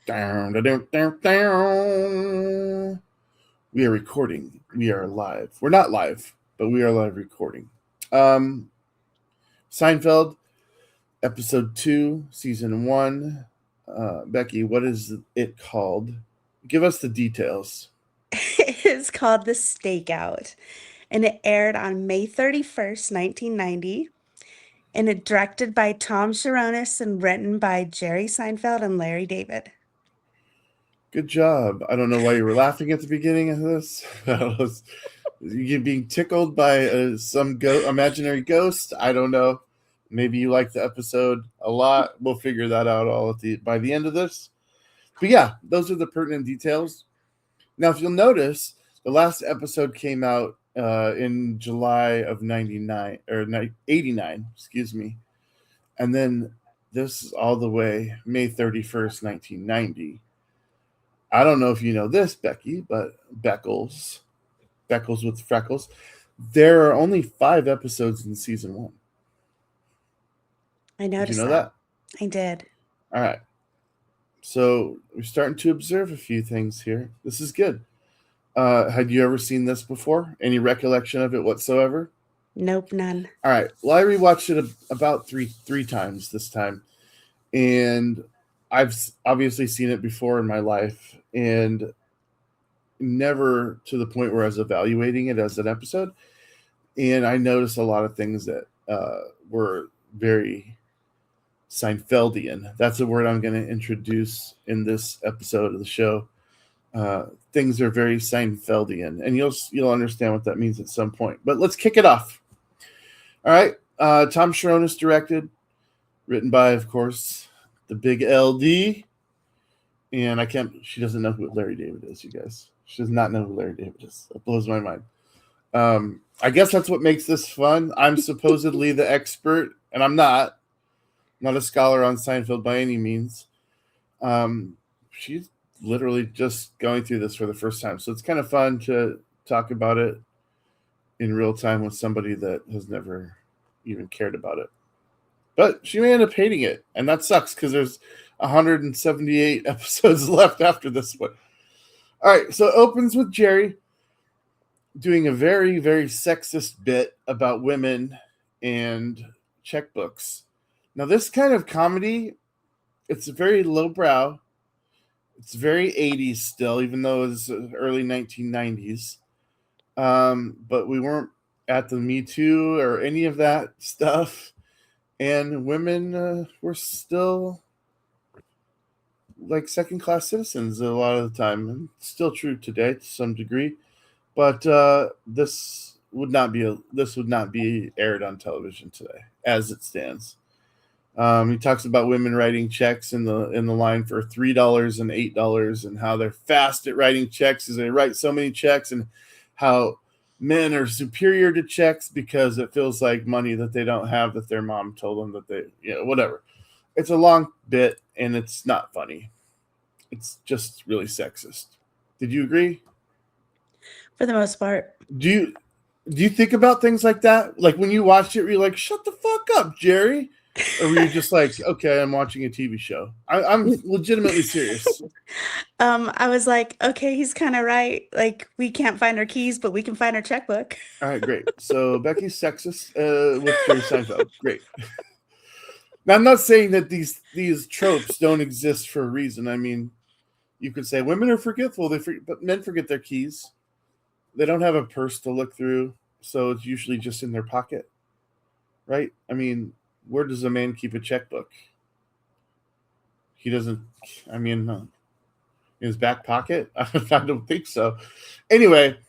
Down, down, down, down. We are recording. We are live. We're not live, but we are live recording. Um, Seinfeld, episode 2, season 1. Becky, what is it called? Give us the details. It is called The Stakeout, and it aired on May 31st, 1990, and it directed by Tom Sharonis and written by Jerry Seinfeld and Larry David. Good job. I don't know why you were laughing at the beginning of this. You being tickled by some imaginary ghost. I don't know. Maybe you like the episode a lot. We'll figure that out all by the end of this. But yeah, those are the pertinent details. Now, if you'll notice, the last episode came out in July of 99 or 89, excuse me. And then this is all the way May 31st, 1990. I don't know if you know this, Becky, but Beckles with freckles, there are only 5 episodes in season 1. I Did you noticed know that. that? I did. All right. So we're starting to observe a few things here. This is good. Had you ever seen this before? Any recollection of it whatsoever? Nope, none. All right. Well, I rewatched it about three times this time, and I've obviously seen it before in my life, and never to the point where I was evaluating it as an episode. And I noticed a lot of things that were very Seinfeldian. That's a word I'm going to introduce in this episode of the show. Things are very Seinfeldian, and you'll understand what that means at some point. But let's kick it off. All right, Tom Sharonis directed, written by, of course, the big LD. And I can't. She doesn't know who Larry David is. You guys, she does not know who Larry David is. It blows my mind. I guess that's what makes this fun. I'm supposedly the expert, and I'm not. Not a scholar on Seinfeld by any means. She's literally just going through this for the first time. So it's kind of fun to talk about it in real time with somebody that has never even cared about it. But she may end up hating it, and that sucks because there's 178 episodes left after this one. All right, so it opens with Jerry doing a very, very sexist bit about women and checkbooks. Now, this kind of comedy, it's very lowbrow. It's very 80s still, even though it's early 1990s. But we weren't at the Me Too or any of that stuff. And women were still like second-class citizens a lot of the time. And it's still true today to some degree. But this would not be aired on television today, as it stands. He talks about women writing checks in the line for $3 and $8, and how they're fast at writing checks because they write so many checks, and how men are superior to checks because it feels like money that they don't have that their mom told them that whatever. It's a long bit and it's not funny. It's just really sexist. Did you agree? For the most part. Do you think about things like that? Like when you watched it, were you like, "Shut the fuck up, Jerry"? Or were you just like, "Okay, I'm watching a TV show"? I'm legitimately serious. I was like, okay, he's kind of right. Like, we can't find our keys, but we can find our checkbook. All right, great. So Becky's sexist with Jerry Seinfeld. Great. Now, I'm not saying that these tropes don't exist for a reason. I mean, you could say women are forgetful, but men forget their keys. They don't have a purse to look through, so it's usually just in their pocket, right? I mean, where does a man keep a checkbook? He doesn't. I mean, in his back pocket? I don't think so. Anyway,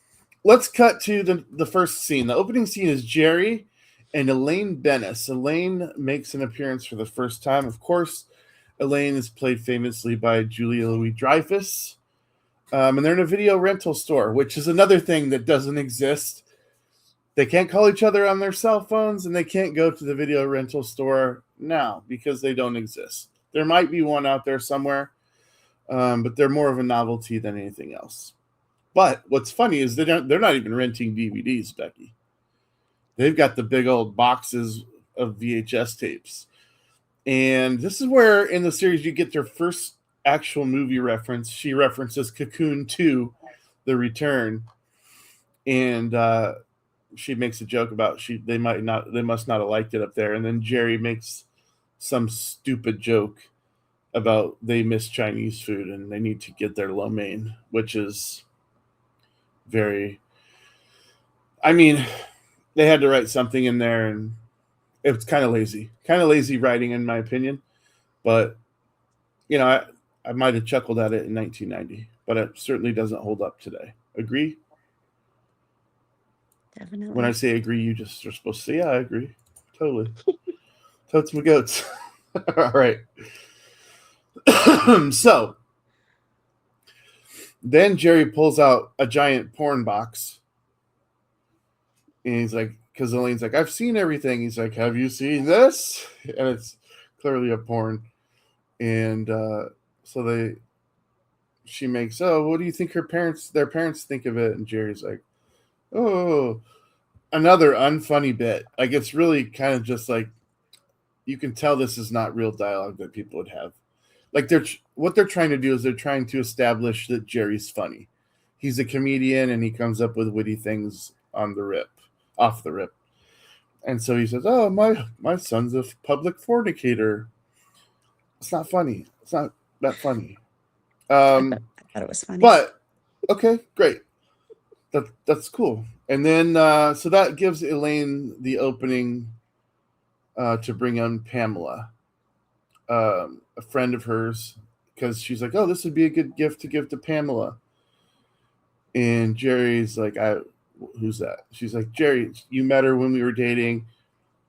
let's cut to the first scene. The opening scene is Jerry and Elaine Bennis. Elaine makes an appearance for the first time. Of course, Elaine is played famously by Julia Louis-Dreyfus. And they're in a video rental store, which is another thing that doesn't exist. They can't call each other on their cell phones, and they can't go to the video rental store now because they don't exist. There might be one out there somewhere, but they're more of a novelty than anything else. But what's funny is they're not even renting DVDs, Becky. They've got the big old boxes of VHS tapes. And this is where in the series you get their first actual movie reference. She references Cocoon 2, The Return, and she makes a joke about they must not have liked it up there, and then Jerry makes some stupid joke about they miss Chinese food and they need to get their lo mein, which is very. I mean, they had to write something in there, and it's kind of lazy writing in my opinion. But I might have chuckled at it in 1990, but it certainly doesn't hold up today. Agree? When I Definitely. say agree, you just are supposed to say, yeah, I agree. Totally. Totes my goats. All right. So then Jerry pulls out a giant porn box. And he's like, because Elaine's like, I've seen everything. He's like, have you seen this? And it's clearly a porn. And so she makes, oh, what do you think their parents think of it? And Jerry's like, oh, another unfunny bit. Like, it's really kind of just like, you can tell this is not real dialogue that people would have. Like, what they're trying to do is they're trying to establish that Jerry's funny. He's a comedian and he comes up with witty things off the rip. And so he says, oh, my son's a public fornicator. It's not funny. It's not that funny. I thought it was funny. But okay, great. That's cool. And then so that gives Elaine the opening to bring on Pamela, a friend of hers, because she's like, oh, this would be a good gift to give to Pamela. And Jerry's like, who's that? She's like, Jerry, you met her when we were dating.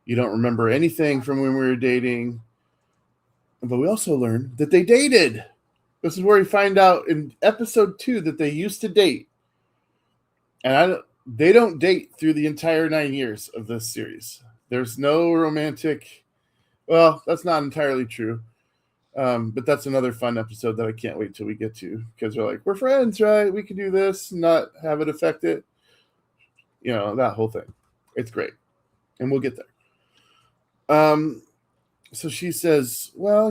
You don't remember anything from when we were dating. But we also learned that they dated. This is where we find out in episode 2 that they used to date. And they don't date through the entire 9 years of this series. There's no romantic. Well, that's not entirely true. But that's another fun episode that I can't wait till we get to, because they're like, we're friends, right? We can do this and not have it affect it. That whole thing. It's great. And we'll get there. So she says, well,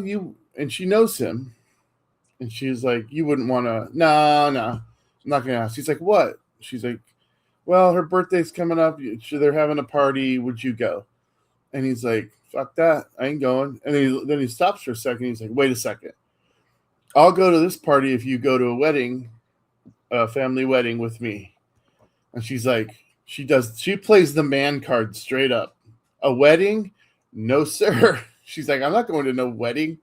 and she knows him. And she's like, you wouldn't want to, no, I'm not going to ask. He's like, what? She's like, well, her birthday's coming up. They're having a party. Would you go? And he's like, fuck that. I ain't going. And then he stops for a second. He's like, wait a second. I'll go to this party if you go to a family wedding with me. And she's like, she plays the man card straight up. A wedding? No, sir. She's like, I'm not going to no wedding.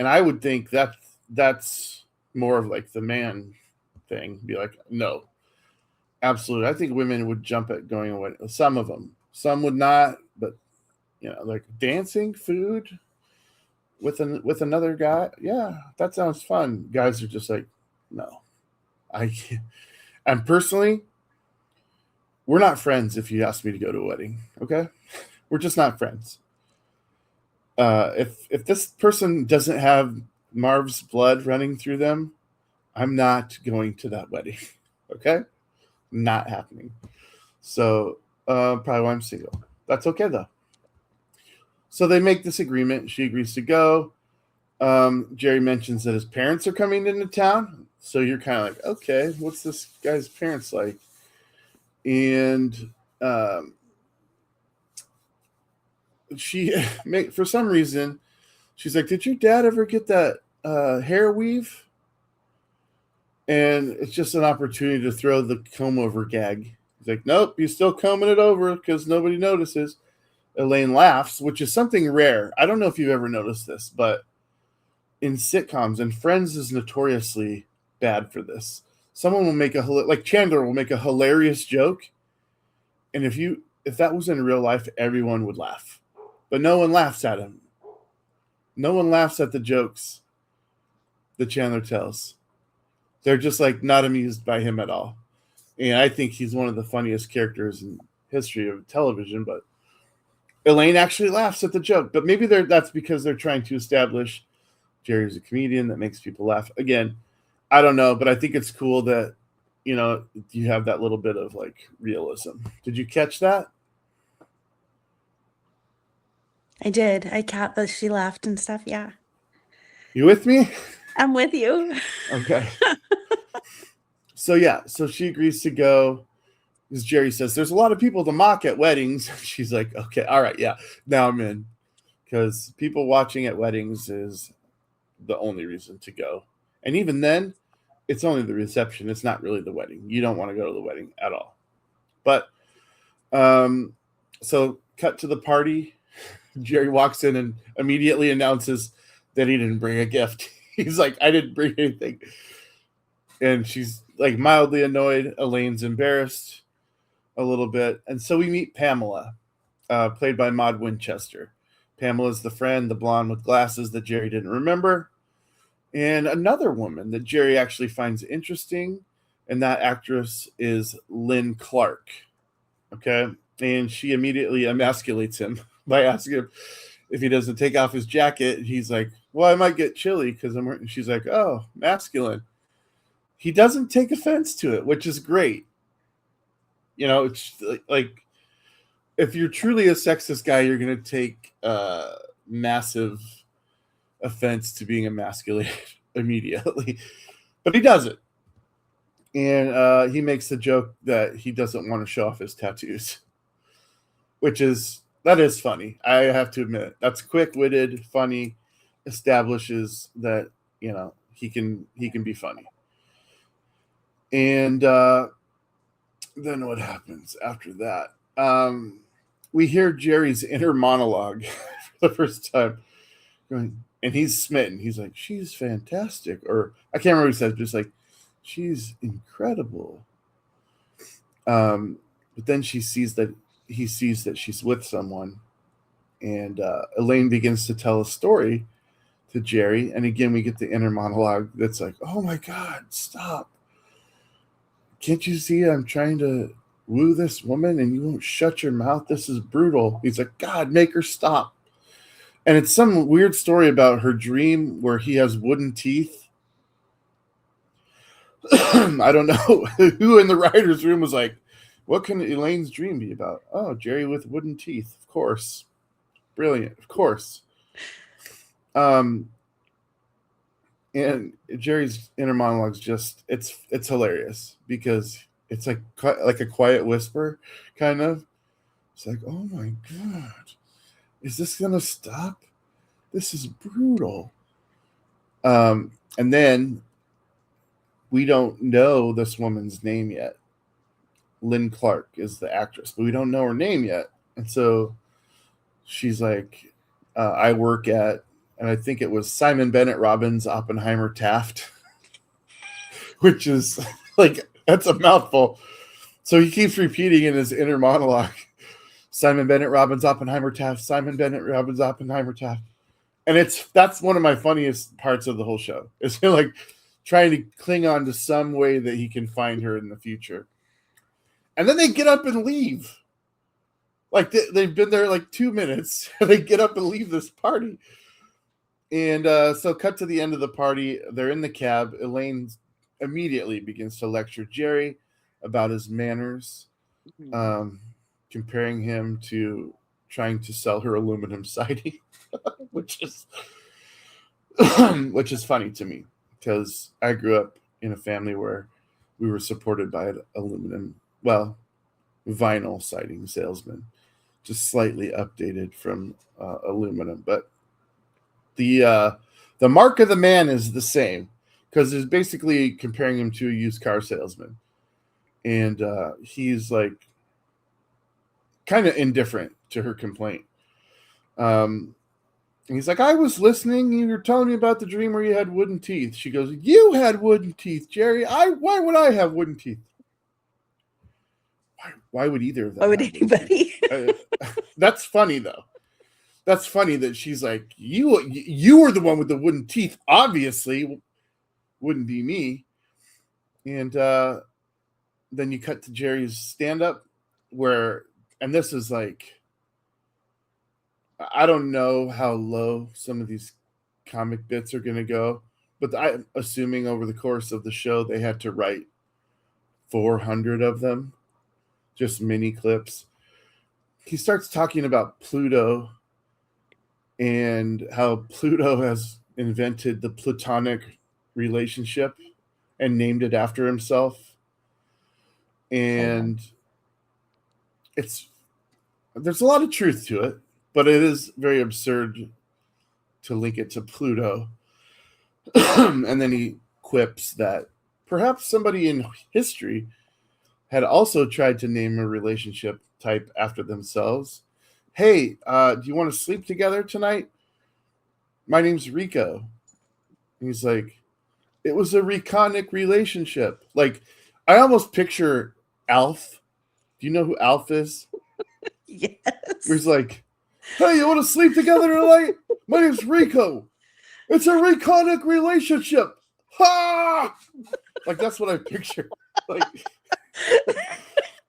And I would think that's more of like the man thing. Be like, no, absolutely. I think women would jump at going away. Some of them, some would not. But like dancing, food with another guy. Yeah, that sounds fun. Guys are just like, no, I can't. And personally, we're not friends if you ask me to go to a wedding. Okay, we're just not friends. If this person doesn't have Marv's blood running through them, I'm not going to that wedding. Okay, not happening. So probably why I'm single. That's okay though. So they make this agreement. She agrees to go. Jerry mentions that his parents are coming into town. So you're kind of like, okay, what's this guy's parents like? And she, for some reason, she's like, did your dad ever get that hair weave? And it's just an opportunity to throw the comb over gag. He's like, nope, he's still combing it over because nobody notices. Elaine laughs, which is something rare. I don't know if you've ever noticed this, but in sitcoms, and Friends is notoriously bad for this. Someone will make like Chandler will make a hilarious joke, and if that was in real life, everyone would laugh. But no one laughs at him. No one laughs at the jokes that Chandler tells. They're just like not amused by him at all. And I think he's one of the funniest characters in history of television, but Elaine actually laughs at the joke. But maybe that's because they're trying to establish Jerry's a comedian that makes people laugh. Again, I don't know, but I think it's cool that you have that little bit of like realism. Did you catch that? I did. I caught that she laughed and stuff. Yeah. You with me? I'm with you. Okay. So yeah, so she agrees to go. Because Jerry says there's a lot of people to mock at weddings. She's like, okay, all right, yeah, now I'm in. Because people watching at weddings is the only reason to go. And even then, it's only the reception. It's not really the wedding. You don't want to go to the wedding at all. But um, so cut to the party. Jerry walks in and immediately announces that he didn't bring a gift. He's like, I didn't bring anything. And she's like mildly annoyed. Elaine's embarrassed a little bit. And so we meet Pamela, played by Maud Winchester. Pamela's the friend, the blonde with glasses that Jerry didn't remember. And another woman that Jerry actually finds interesting, and that actress is Lynn Clark. Okay. And she immediately emasculates him by asking him if he doesn't take off his jacket. He's like, well, I might get chilly because I'm wearing. She's like, oh, masculine. He doesn't take offense to it, which is great. You know, it's like if you're truly a sexist guy, you're going to take massive offense to being emasculated immediately. But he doesn't. And he makes the joke that he doesn't want to show off his tattoos, that is funny. I have to admit, that's quick-witted, funny, establishes that he can be funny. And then what happens after that? We hear Jerry's inner monologue for the first time, and he's smitten. He's like, "She's fantastic," or I can't remember what he says, just like, "She's incredible." But then he sees that she's with someone, and Elaine begins to tell a story to Jerry, and again we get the inner monologue that's like, "Oh my God, stop! Can't you see I'm trying to woo this woman and you won't shut your mouth? This is brutal." He's like, "God, make her stop." And it's some weird story about her dream where he has wooden teeth. I don't know who in the writer's room was like, what can Elaine's dream be about? Oh, Jerry with wooden teeth. Of course. Brilliant. Of course. And Jerry's inner monologue's just it's hilarious because it's like a quiet whisper, kind of. It's like, oh my God, is this gonna stop? This is brutal. And then we don't know this woman's name yet. Lynn Clark is the actress, but we don't know her name yet. And so she's like, I work at, and I think it was Simon Bennett Robbins Oppenheimer Taft, which is like, that's a mouthful. So he keeps repeating in his inner monologue, Simon Bennett Robbins Oppenheimer Taft, Simon Bennett Robbins Oppenheimer Taft. And that's one of my funniest parts of the whole show. Is like trying to cling on to some way that he can find her in the future. And then they get up and leave. Like they've been there like 2 minutes. They get up and leave this party. And so cut to the end of the party. They're in the cab. Elaine immediately begins to lecture Jerry about his manners, comparing him to trying to sell her aluminum siding, which is funny to me because I grew up in a family where we were supported by an vinyl siding salesman, just slightly updated from aluminum, but the mark of the man is the same because it's basically comparing him to a used car salesman, and he's like kind of indifferent to her complaint. And he's like, I was listening. You were telling me about the dream where you had wooden teeth. She goes, you had wooden teeth, Jerry. Why would I have wooden teeth? Why would either of them? Why would anybody? That's funny though. That's funny that she's like, you were the one with the wooden teeth. Obviously, wouldn't be me. And then you cut to Jerry's stand-up and this is like, I don't know how low some of these comic bits are going to go, but I'm assuming over the course of the show, they had to write 400 of them, just mini clips. He starts talking about Pluto and how Pluto has invented the platonic relationship and named it after himself. Play-Doh. And it's there's a lot of truth to it, but it is very absurd to link it to Pluto. And then he quips that perhaps somebody in history had also tried to name a relationship type after themselves. Hey, do you want to sleep together tonight? My name's Rico. And he's like, it was a reconic relationship. Like, I almost picture Alf. Do you know who Alf is? Where he's Yes. like, hey, you want to sleep together tonight? My name's Rico. It's a reconic relationship. Ha! Like, that's what I picture. Like,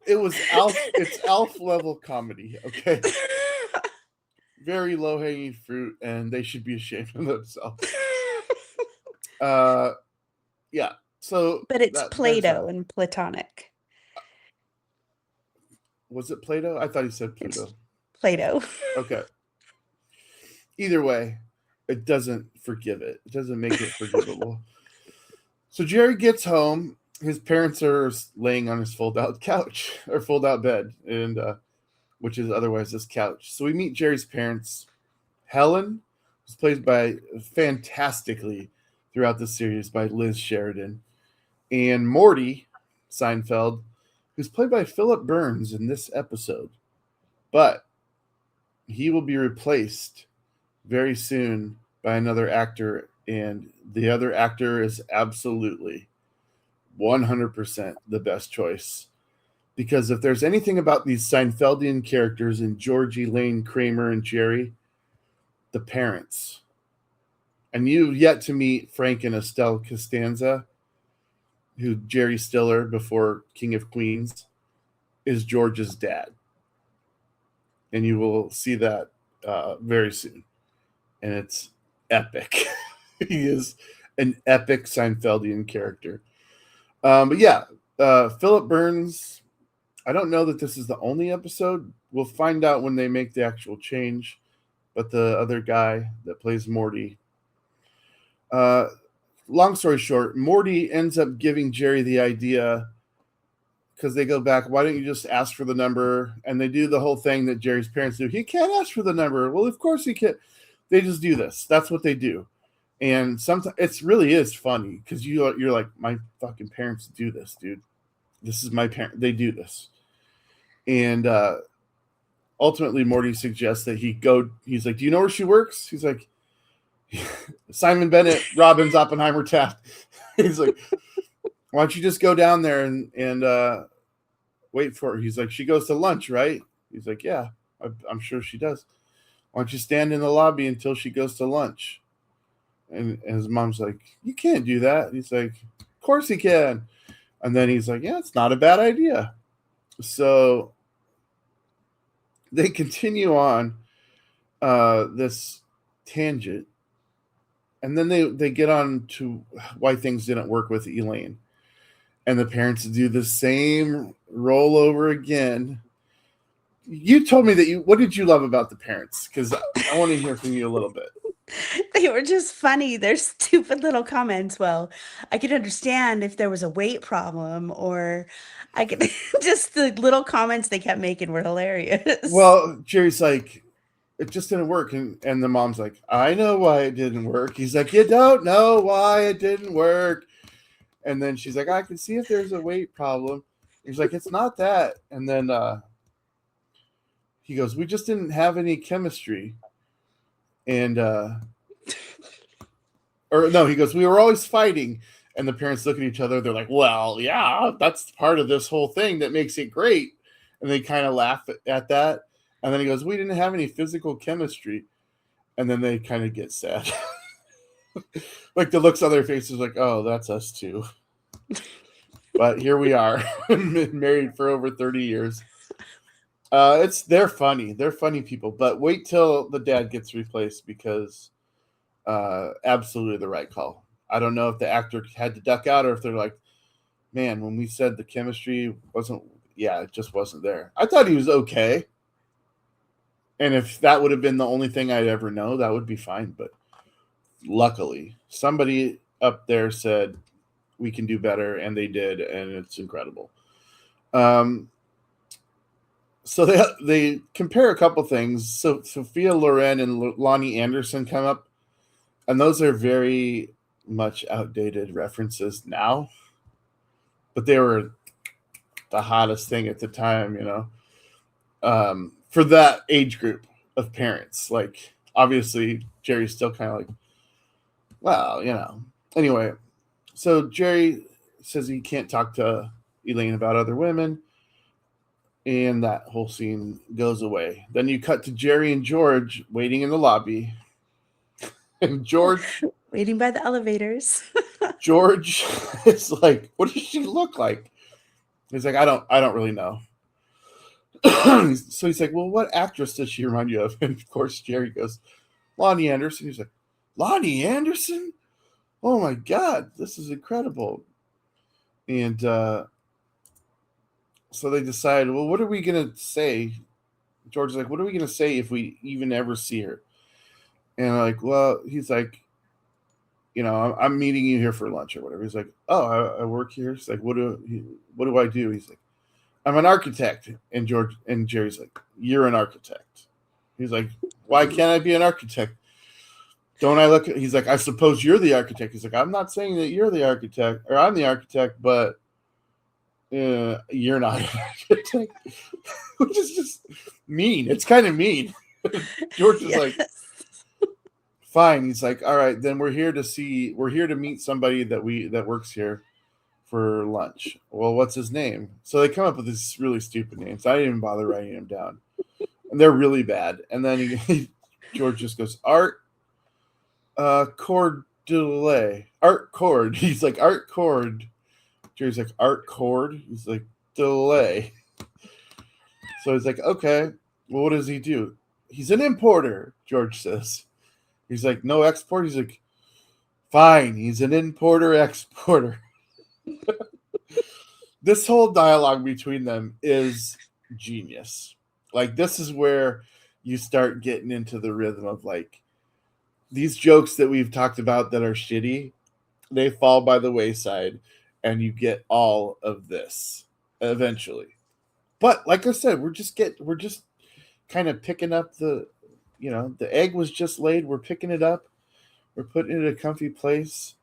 it was Alf. It's Alf level comedy, okay? Very low hanging fruit, and they should be ashamed of themselves. Uh, yeah. So But it's there's Play-Doh that. and platonic. Was it Plato? I thought he said It's Pluto. Play-Doh. Okay. Either way, it doesn't forgive it. It doesn't make it forgivable. So Jerry gets home. His parents are laying on his fold-out couch or fold-out bed, and which is otherwise this couch. So we meet Jerry's parents. Helen was played by fantastically throughout the series by Liz Sheridan, and Morty Seinfeld, who's played by Philip Burns in this episode, but he will be replaced very soon by another actor, and the other actor is absolutely 100% the best choice. Because if there's anything about these Seinfeldian characters in Georgie, Lane, Kramer, and Jerry, the parents. And you've yet to meet Frank and Estelle Costanza, who Jerry Stiller, before King of Queens, is George's dad. And you will see that very soon. And it's epic. He is an epic Seinfeldian character. But yeah, Philip Burns. I don't know that this is the only episode. We'll find out when they make the actual change. But the other guy that plays Morty. Long story short, Morty ends up giving Jerry the idea because they go back. Why don't you just ask for the number? And they do the whole thing that Jerry's parents do. He can't ask for the number. Well, of course he can't. They just do this. That's what they do. And sometimes it really is funny because you're like, my fucking parents do this, dude. This is my parent. They do this. And ultimately, Morty suggests that he go. He's like, do you know where she works? He's like, Simon Bennett, Robbins, Oppenheimer, Taft. He's like, why don't you just go down there and wait for her? He's like, she goes to lunch, right? He's like, yeah, I'm sure she does. Why don't you stand in the lobby until she goes to lunch? And his mom's like, you can't do that. He's like, of course he can. And then he's like, yeah, it's not a bad idea. So they continue on this tangent. And then they get on to why things didn't work with Elaine. And the parents do the same rollover again. You told me that what did you love about the parents? Because I want to hear from you a little bit. They were just funny. They're stupid little comments. Well, I could understand if there was a weight problem, or I could just the little comments they kept making were hilarious. Well, Jerry's like, it just didn't work. And the mom's like, I know why it didn't work. He's like, you don't know why it didn't work. And then she's like, I can see if there's a weight problem. He's like, it's not that. And then he goes, we just didn't have any chemistry. And or no, he goes, we were always fighting. And the parents look at each other. They're like, well, yeah, that's part of this whole thing that makes it great. And they kind of laugh at that. And then he goes, we didn't have any physical chemistry. And then they kind of get sad. Like the looks on their faces like, oh, that's us too. But here we are, married for over 30 years. They're funny. They're funny people. But wait till the dad gets replaced because absolutely the right call. I don't know if the actor had to duck out or if they're like, man, when we said the chemistry wasn't, yeah, it just wasn't there. I thought he was okay. And if that would have been the only thing I'd ever know, that would be fine. But luckily, somebody up there said we can do better, and they did, and it's incredible. Um, so they compare a couple things. So Sophia Loren and Lonnie Anderson come up, and those are very much outdated references now, but they were the hottest thing at the time, for that age group of parents. Like, obviously, Jerry's still kind of like, well, Anyway, so Jerry says he can't talk to Elaine about other women, and that whole scene goes away. Then you cut to Jerry and George waiting in the lobby, and Waiting by the elevators. George is like, "What does she look like?" He's like, I don't really know." So he's like, "Well, what actress does she remind you of?" And of course, Jerry goes, "Lonnie Anderson." He's like, "Lonnie Anderson? Oh my God, this is incredible." And so they decide, well, what are we going to say? George's like, what are we going to say if we even ever see her? And like, well, he's like, I'm meeting you here for lunch or whatever. He's like, oh, I work here. He's like, what do I do? He's like, I'm an architect. And Jerry's like, you're an architect. He's like, why can't I be an architect? Don't I look? He's like, I suppose you're the architect. He's like, I'm not saying that you're the architect or I'm the architect, but you're not an architect, which is just mean. It's kind of mean. George is like, fine. He's like, all right, then we're here to meet somebody that works here for lunch. Well, what's his name? So they come up with these really stupid names. I didn't even bother writing them down, and they're really bad. And then George just goes, Art Cordelay. Art Cord. He's like, Art Cord. Jerry's like, Art Cord? He's like, delay. So he's like, okay, well, what does he do? He's an importer, George says. He's like, no export? He's like, fine, he's an importer exporter. This whole dialogue between them is genius. Like, this is where you start getting into the rhythm of like these jokes that we've talked about that are shitty, they fall by the wayside, and you get all of this eventually. But like I said, we're just kind of picking up the egg was just laid. We're picking it up. We're putting it in a comfy place.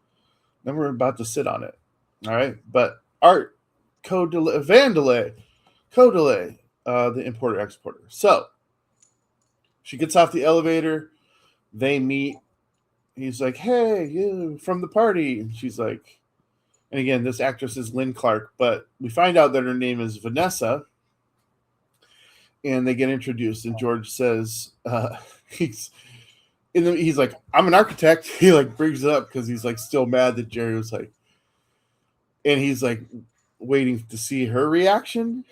Then we're about to sit on it. All right. But Art Vandelay, Codelay, the importer exporter. So she gets off the elevator. They meet. He's like, hey, you from the party. And she's like, and again, this actress is Lynn Clark, but we find out that her name is Vanessa, and they get introduced. And George says, he's like, I'm an architect. He like brings it up because he's like still mad that Jerry was like, and he's like waiting to see her reaction,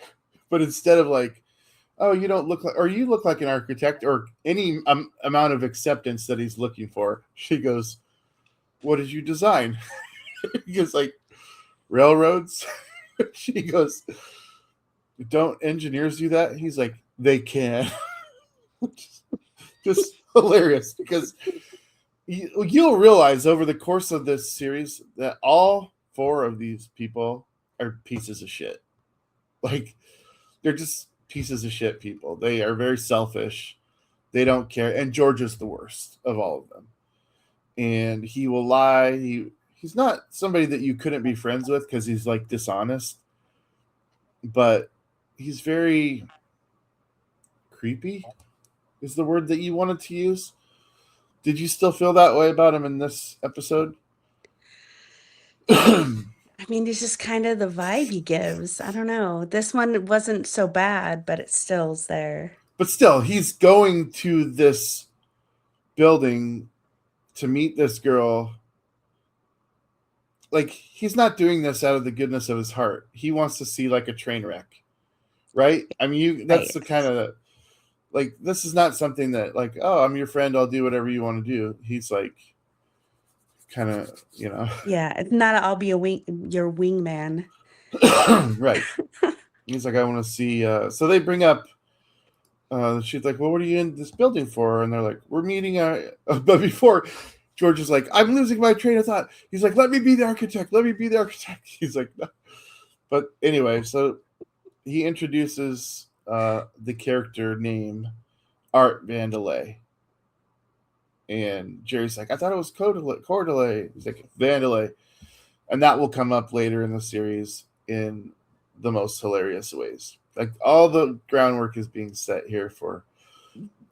but instead of like, oh, you don't look like, or you look like an architect, or any amount of acceptance that he's looking for, she goes, what did you design? He goes like, railroads. She goes, don't engineers do that? He's like, they can. Just hilarious, because you'll realize over the course of this series that all four of these people are pieces of shit. Like, they're just pieces of shit people. They are very selfish. They don't care. And George is the worst of all of them. And he will lie. He's not somebody that you couldn't be friends with because he's like dishonest, but he's very creepy is the word that you wanted to use. Did you still feel that way about him in this episode? I mean, it's just kind of the vibe he gives. I don't know. This one wasn't so bad, but it still's there. But still, he's going to this building to meet this girl. Like, he's not doing this out of the goodness of his heart. He wants to see like a train wreck, right? I mean, that's the kind of like, this is not something that like, oh, I'm your friend, I'll do whatever you want to do. He's like, kind of, Yeah, it's not I'll be your wingman. Right. He's like, I want to see. So they bring up. She's like, well, what are you in this building for? And they're like, we're meeting. But before George is like, I'm losing my train of thought. He's like, let me be the architect. Let me be the architect. He's like, no. But anyway, so he introduces the character name Art Vandelay. And Jerry's like, I thought it was Cordelay. He's like, Vandelay. And that will come up later in the series in the most hilarious ways. Like, all the groundwork is being set here for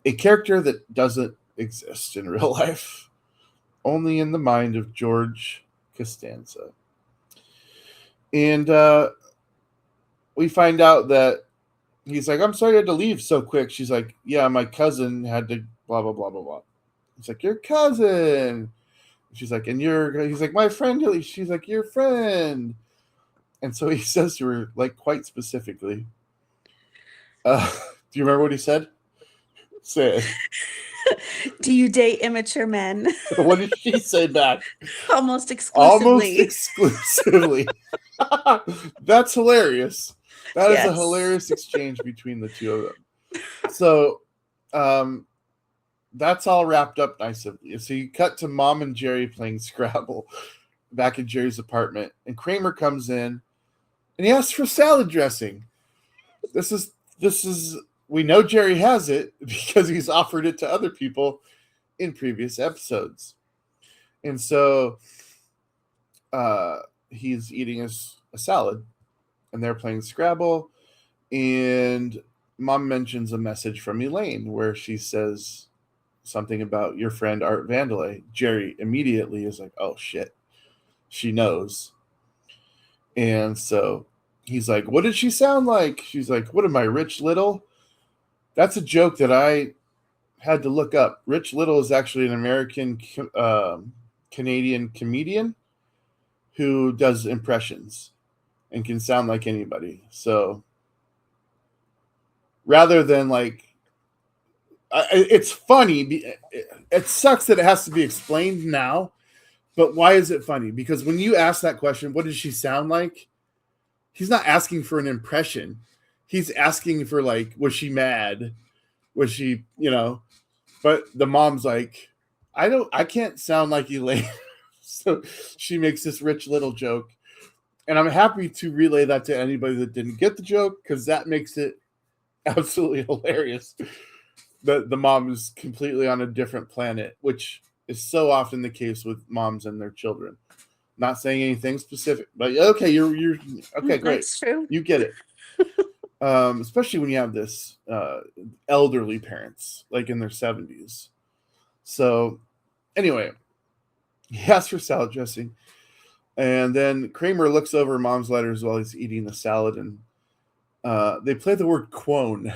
a character that doesn't exist in real life, only in the mind of George Costanza. And we find out that he's like, I'm sorry you had to leave so quick. She's like, yeah, my cousin had to blah, blah, blah, blah, blah. He's like, your cousin. She's like, he's like, my friend. She's like, your friend. And so he says to her, like, quite specifically, do you remember what he said? Say it. Do you date immature men? What did she say back? Almost Almost exclusively. exclusively. That's hilarious. That is a Yes. hilarious exchange between the two of them. So, that's all wrapped up nicely. So you cut to Mom and Jerry playing Scrabble back in Jerry's apartment, and Kramer comes in and he asks for salad dressing. This is we know Jerry has it because he's offered it to other people in previous episodes. And so he's eating a salad, and they're playing Scrabble, and Mom mentions a message from Elaine where she says something about your friend Art Vandelay. Jerry immediately is like, oh shit, she knows. And so he's like, what did she sound like? She's like, what am I, Rich Little? That's a joke that I had to look up. Rich Little is actually an American Canadian comedian who does impressions and can sound like anybody. So rather than like, it's funny. It sucks that it has to be explained now, but why is it funny? Because when you ask that question, what does she sound like? He's not asking for an impression. He's asking for, like, was she mad? Was she, but the mom's like, I can't sound like Elaine. So she makes this Rich Little joke. And I'm happy to relay that to anybody that didn't get the joke, because that makes it absolutely hilarious. The mom is completely on a different planet, which is so often the case with moms and their children. Not saying anything specific, but okay, you're okay, great. That's true. You get it. Especially when you have this elderly parents, like in their 70s. So anyway, he asks for salad dressing, and then Kramer looks over Mom's letters while he's eating the salad, and they play the word quone.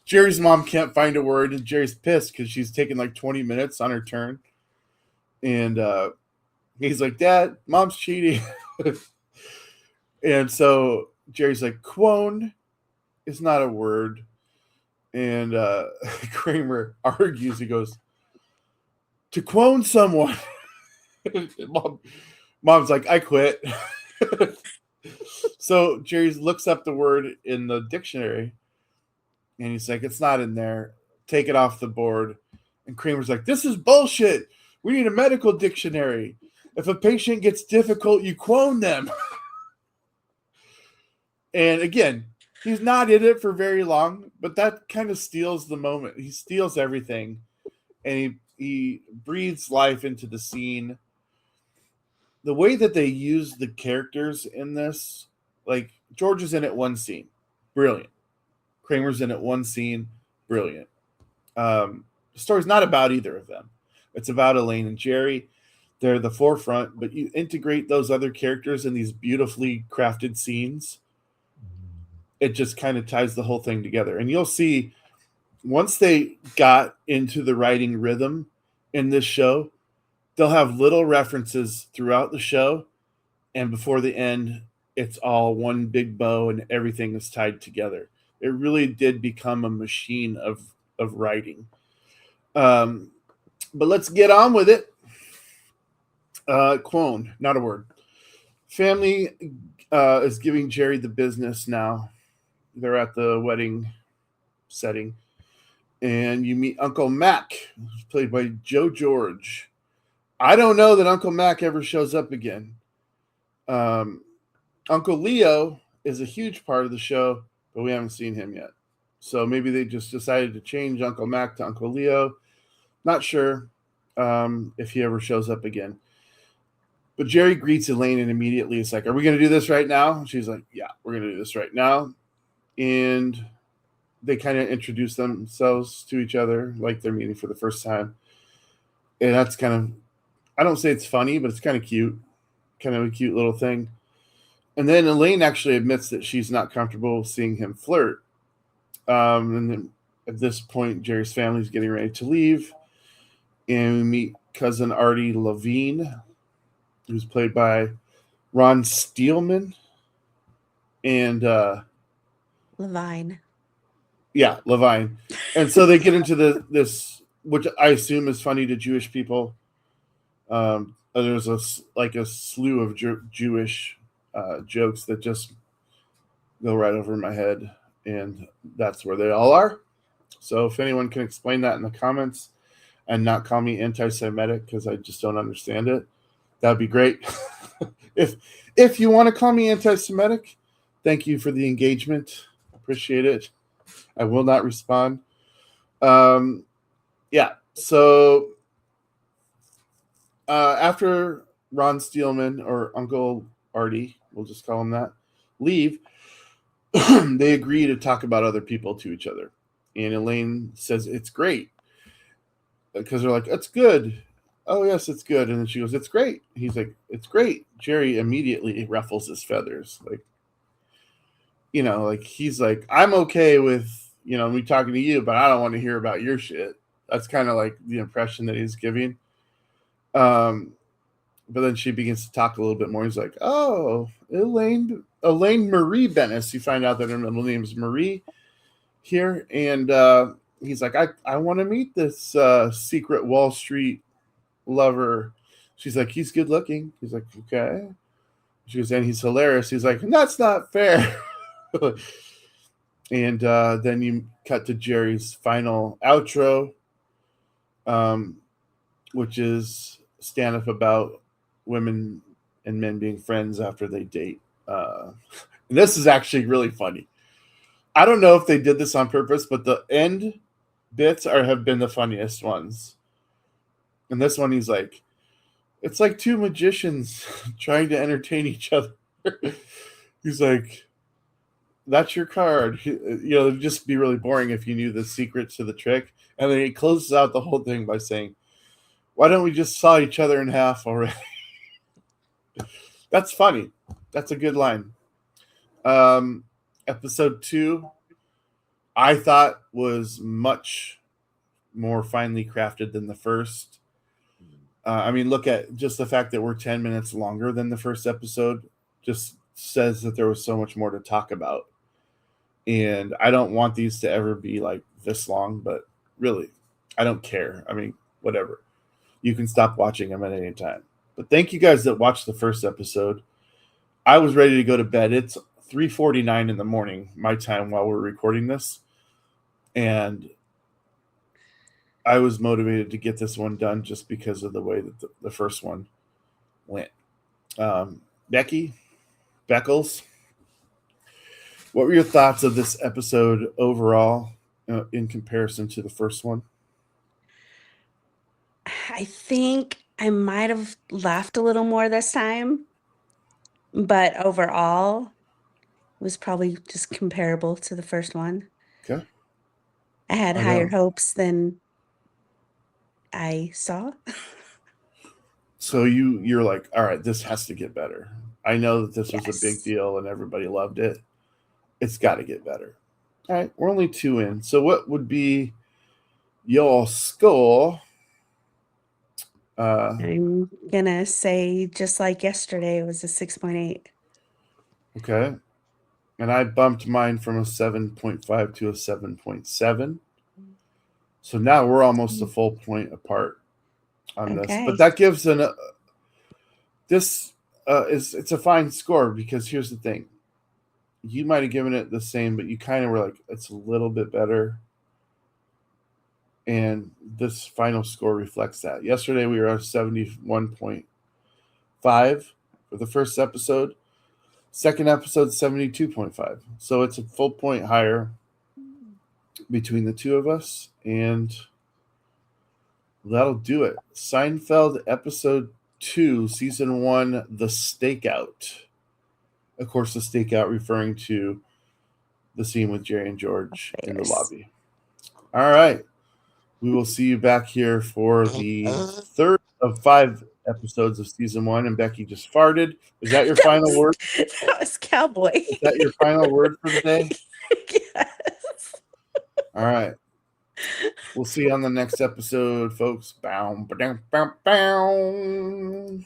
Jerry's mom can't find a word, and Jerry's pissed because she's taking like 20 minutes on her turn. And he's like, Dad, Mom's cheating. And so Jerry's like, quone is not a word. And Kramer argues. He goes, to quone someone. Mom's like, I quit. So Jerry looks up the word in the dictionary, and he's like, it's not in there. Take it off the board. And Kramer's like, this is bullshit. We need a medical dictionary. If a patient gets difficult, you quone them. And again, he's not in it for very long, but that kind of steals the moment. He steals everything, and he breathes life into the scene. The way that they use the characters in this, like, George is in it one scene, brilliant. Kramer's in it one scene, brilliant. The story's not about either of them. It's about Elaine and Jerry. They're the forefront, but you integrate those other characters in these beautifully crafted scenes. It just kind of ties the whole thing together. And you'll see, once they got into the writing rhythm in this show, they'll have little references throughout the show, and before the end, it's all one big bow and everything is tied together. It really did become a machine of writing. But let's get on with it. Quone, not a word. Family is giving Jerry the business now. They're at the wedding setting, and you meet Uncle Mac, who's played by Joe George. I don't know that Uncle Mac ever shows up again. Um, Uncle Leo is a huge part of the show, but we haven't seen him yet. So maybe they just decided to change Uncle Mac to Uncle Leo. Not sure if he ever shows up again. But Jerry greets Elaine and immediately is like, "Are we going to do this right now?" And she's like, "Yeah, we're going to do this right now." And they kind of introduce themselves to each other like they're meeting for the first time. And that's kind of, I don't say it's funny, but it's kind of cute. Kind of a cute little thing. And then Elaine actually admits that she's not comfortable seeing him flirt. And then at this point, Jerry's family's getting ready to leave. And we meet cousin Artie Levine, who's played by Ron Steelman. And Levine. yeah, Levine. And so they get into this, which I assume is funny to Jewish people. There's a slew of Jewish jokes that just go right over my head, and that's where they all are. So if anyone can explain that in the comments and not call me anti-Semitic because I just don't understand it, that'd be great. if you want to call me anti-Semitic, thank you for the engagement. Appreciate it. I will not respond. Yeah. So after Ron Steelman or Uncle Artie, we'll just call him that, leave, they agree to talk about other people to each other. And Elaine says it's great because they're like, "It's good." "Oh, yes, it's good." And then she goes, "It's great." He's like, "It's great." Jerry immediately ruffles his feathers. Like he's like, "I'm okay with, me talking to you, but I don't want to hear about your shit." That's kind of like the impression that he's giving. But then she begins to talk a little bit more. He's like, "Oh, Elaine Marie Bennis." You find out that her middle name is Marie here. And he's like, I want to meet this secret Wall Street lover. She's like, "He's good looking." He's like, "Okay." She goes, "And he's hilarious." He's like, "That's not fair." And then you cut to Jerry's final outro, which is stand up about women and men being friends after they date. And this is actually really funny. I don't know if they did this on purpose, but the end bits have been the funniest ones. And this one, he's like, "It's like two magicians trying to entertain each other." He's like, "That's your card." It'd just be really boring if you knew the secret to the trick. And then he closes out the whole thing by saying, "Why don't we just saw each other in half already?" That's funny. That's a good line. Episode 2, I thought was much more finely crafted than the first. Look at just the fact that we're 10 minutes longer than the first episode just says that there was so much more to talk about. And I don't want these to ever be like this long, but really, I don't care. Whatever. You can stop watching them at any time. But thank you guys that watched the first episode. I was ready to go to bed. It's 3:49 in the morning, my time, while we're recording this. And I was motivated to get this one done just because of the way that the first one went. Becky, Beckles, what were your thoughts of this episode overall in comparison to the first one? I think I might have laughed a little more this time, but overall, it was probably just comparable to the first one. Okay. I had I higher know. hopes than I saw. So you're like, all right, this has to get better. I know that this was a big Yes. deal and everybody loved it. It's got to get better. All right, we're only 2 in. So what would be your score? I'm gonna say just like yesterday, it was a 6.8. Okay. And I bumped mine from a 7.5 to a 7.7. So now we're almost a full point apart on this. But Okay. that gives this it's a fine score because here's the thing. You might have given it the same, but you kind of were like, it's a little bit better. And this final score reflects that. Yesterday we were at 71.5 for the first episode. Second episode, 72.5. So it's a full point higher between the two of us. And that'll do it. Seinfeld episode 2, season 1, The Stakeout. Of course, the stakeout referring to the scene with Jerry and George in the lobby. All right. We will see you back here for the third of 5 episodes of season 1. And Becky just farted. Is that your final word? That was Cowboy. Is that your final word for the day? Yes. All right. We'll see you on the next episode, folks. Bow, ba-dum, bow, bow.